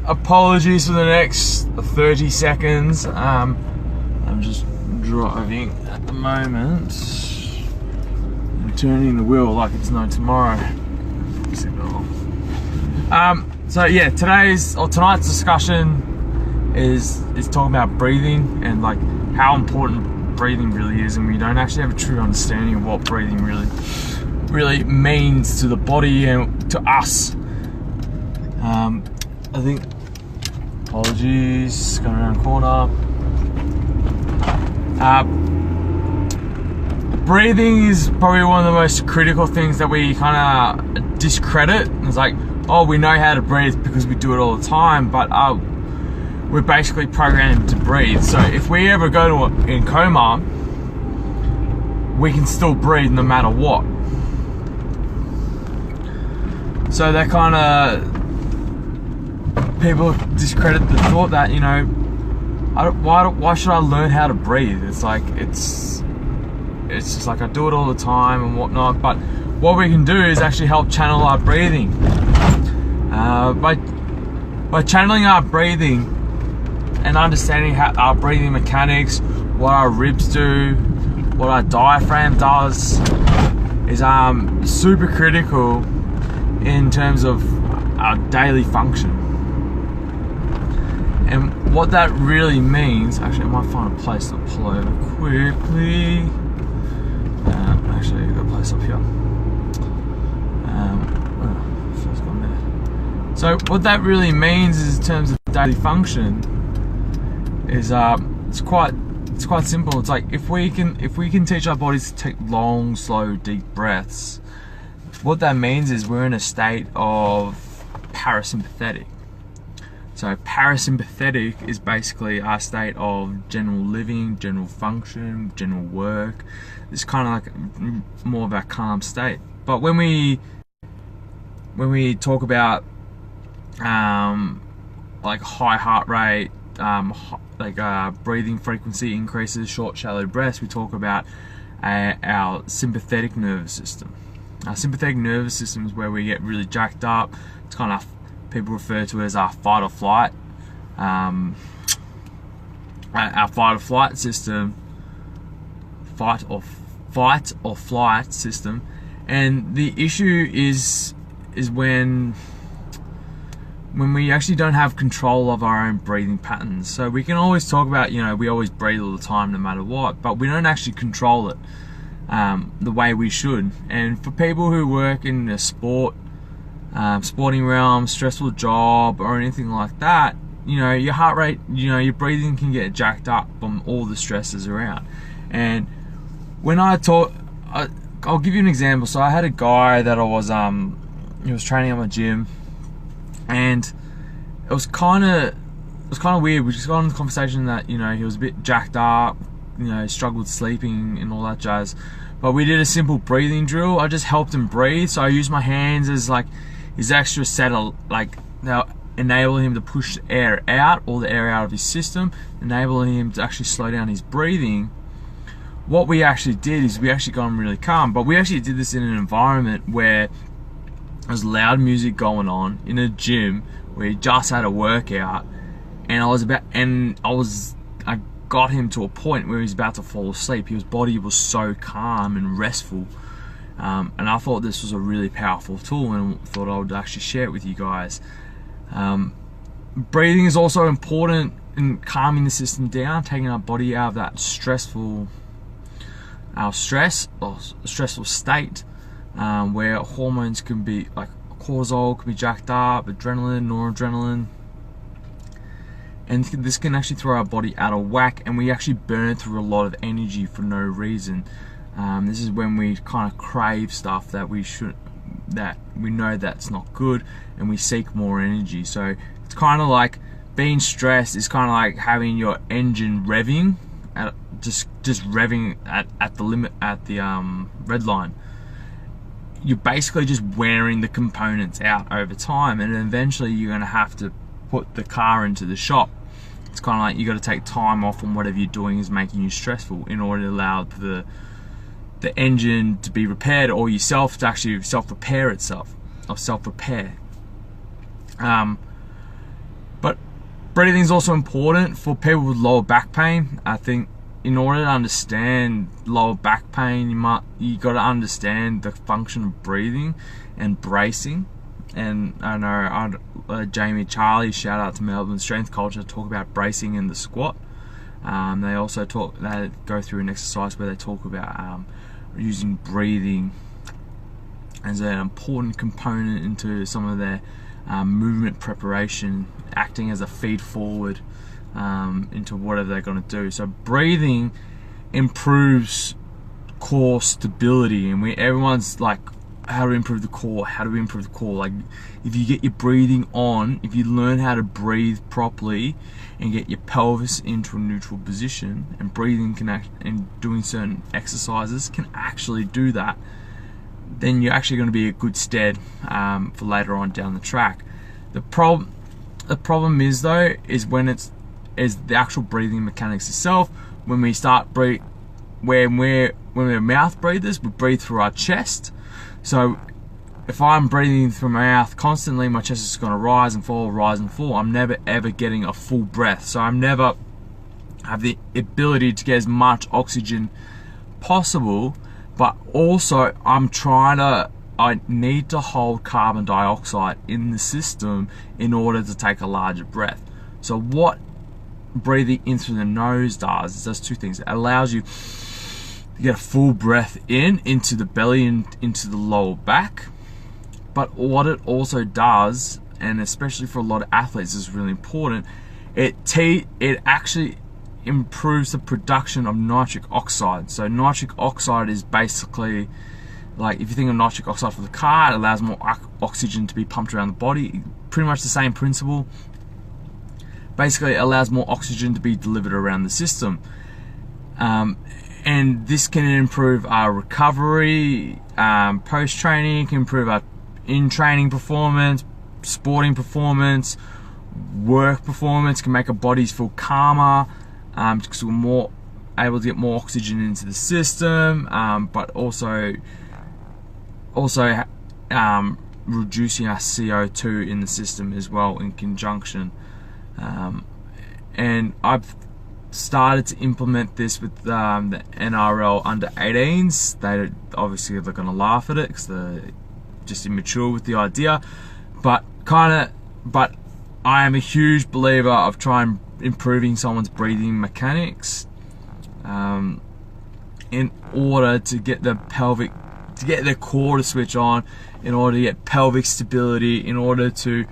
Apologies for the next 30 seconds. I'm just driving at the moment. I'm turning the wheel like it's no tomorrow. So yeah, tonight's discussion is talking about breathing and like how important breathing really is, and we don't actually have a true understanding of what breathing really means to the body and to us. I think, apologies, going around the corner. Breathing is probably one of the most critical things that we kind of discredit. It's like, oh, we know how to breathe because we do it all the time, but we're basically programmed to breathe. So if we ever go in coma, we can still breathe no matter what. So that kind of, people discredit the thought that, you know, why should I learn how to breathe? It's like, it's just like I do it all the time and whatnot. But what we can do is actually help channel our breathing. By channeling our breathing and understanding how our breathing mechanics, what our ribs do, what our diaphragm does, is super critical in terms of our daily function. And what that really means, actually I might find a place to pull over quickly. Actually I've got a place up here. First gone there. So what that really means is, in terms of daily function, is it's quite simple. It's like if we can teach our bodies to take long, slow, deep breaths, what that means is we're in a state of parasympathetic. So parasympathetic is basically our state of general living, general function, general work. It's kind of like more of a calm state. But when we talk about like high heart rate, breathing frequency increases, short, shallow breaths, we talk about our sympathetic nervous system. Our sympathetic nervous system is where we get really jacked up. It's kind of, people refer to it as our fight or flight. Our fight or flight system, fight or flight system, and the issue is when we actually don't have control of our own breathing patterns. So we can always talk about, you know, we always breathe all the time no matter what, but we don't actually control it the way we should. And for people who work in a sporting realm, stressful job or anything like that, you know, your heart rate, you know, your breathing can get jacked up from all the stresses around. And when I talk, I'll give you an example. So I had a guy that he was training at my gym, and it was kind of weird. We just got on the conversation that, you know, he was a bit jacked up, you know, struggled sleeping and all that jazz. But we did a simple breathing drill. I just helped him breathe. So I used my hands as like his extra set of, like, now enabling him to push the air out, all the air out of his system, enabling him to actually slow down his breathing. What we actually did is we actually got him really calm, but we actually did this in an environment where there's loud music going on in a gym where he just had a workout, and I got him to a point where he was about to fall asleep. His body was so calm and restful, and I thought this was a really powerful tool, and thought I would actually share it with you guys. Breathing is also important in calming the system down, taking our body out of that stressful state, where hormones can be, like cortisol can be jacked up, adrenaline, noradrenaline, and this can actually throw our body out of whack, and we actually burn through a lot of energy for no reason. This is when we kind of crave stuff that we know that's not good, and we seek more energy. So it's kind of like being stressed is kind of like having your engine revving at just revving at the limit, at the red line. You're basically just wearing the components out over time, and eventually you're going to have to put the car into the shop. It's kind of like you got to take time off from whatever you're doing is making you stressful in order to allow the engine to be repaired, or yourself to actually self-repair itself, or self-repair. But breathing is also important for people with lower back pain. I think in order to understand lower back pain, you got to understand the function of breathing and bracing. And I know Jamie, Charlie, shout out to Melbourne Strength Culture, talk about bracing in the squat. They also they go through an exercise where they talk about using breathing as an important component into some of their movement preparation, acting as a feed forward into whatever they're going to do. So breathing improves core stability, and everyone's like, how to improve the core, how do we improve the core? Like, if you get your breathing on, if you learn how to breathe properly and get your pelvis into a neutral position, and breathing and doing certain exercises can actually do that, then you're actually going to be a good stead for later on down the track. The problem is though, is when it's the actual breathing mechanics itself. When we start breathe, when we're mouth breathers, we breathe through our chest. So if I'm breathing through my mouth constantly, my chest is going to rise and fall, rise and fall. I'm never ever getting a full breath. So I'm never have the ability to get as much oxygen possible. But also I need to hold carbon dioxide in the system in order to take a larger breath. So what breathing in through the nose does two things. It allows you to get a full breath into the belly and into the lower back. But what it also does, and especially for a lot of athletes, is really important, it actually improves the production of nitric oxide. So nitric oxide is basically, like, if you think of nitric oxide for the car, it allows more oxygen to be pumped around the body. Pretty much the same principle. Basically, it allows more oxygen to be delivered around the system. And this can improve our recovery, post-training, can improve our in-training performance, sporting performance, work performance, can make our bodies feel calmer, because we're more able to get more oxygen into the system, but also reducing our CO2 in the system as well in conjunction. And I've started to implement this with the NRL under 18s. They're going to laugh at it because they're just immature with the idea, but I am a huge believer of trying improving someone's breathing mechanics in order to get their core to switch on, in order to get pelvic stability, in order to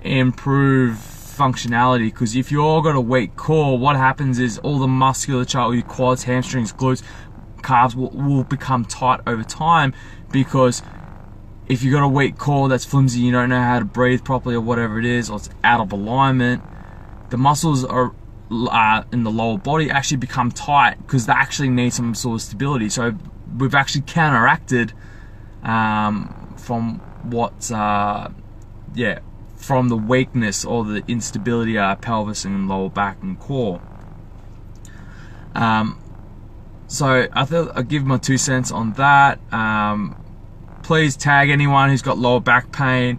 improve functionality. Because if you've got a weak core, what happens is all the musculature, all your quads, hamstrings, glutes, calves will become tight over time. Because if you've got a weak core that's flimsy, you don't know how to breathe properly or whatever it is, or it's out of alignment, the muscles are in the lower body actually become tight because they actually need some sort of stability. So we've actually counteracted from from the weakness or the instability of our pelvis and lower back and core. So I thought I'd give my 2 cents on that. Please tag anyone who's got lower back pain.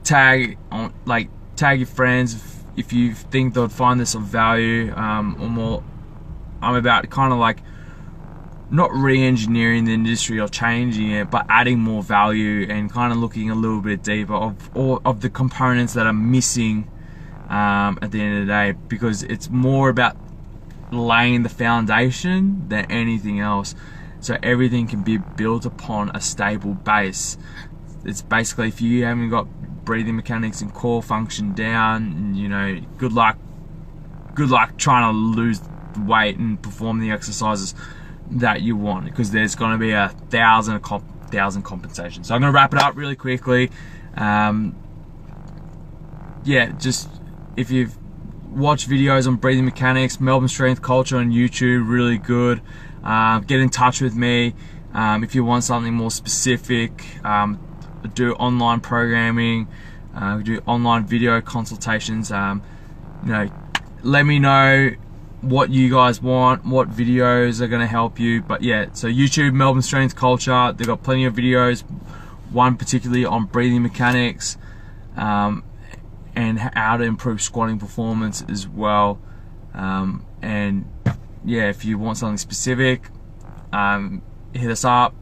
Tag your friends if you think they'd find this of value. Or more, I'm about kind of like not re-engineering the industry or changing it, but adding more value and kind of looking a little bit deeper of the components that are missing at the end of the day, because it's more about laying the foundation than anything else, so everything can be built upon a stable base. It's basically, if you haven't got breathing mechanics and core function down, you know, good luck trying to lose weight and perform the exercises that you want, because there's going to be a thousand compensations. So I'm going to wrap it up really quickly. Just if you've watched videos on breathing mechanics, Melbourne Strength Culture on YouTube, really good. Get in touch with me if you want something more specific. Do online programming, do online video consultations. Let me know what you guys want, what videos are going to help you. But yeah, so YouTube, Melbourne Strength Culture, they've got plenty of videos, one particularly on breathing mechanics. and how to improve squatting performance as well. And yeah, if you want something specific, hit us up.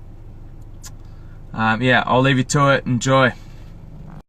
Yeah, I'll leave you to it. Enjoy.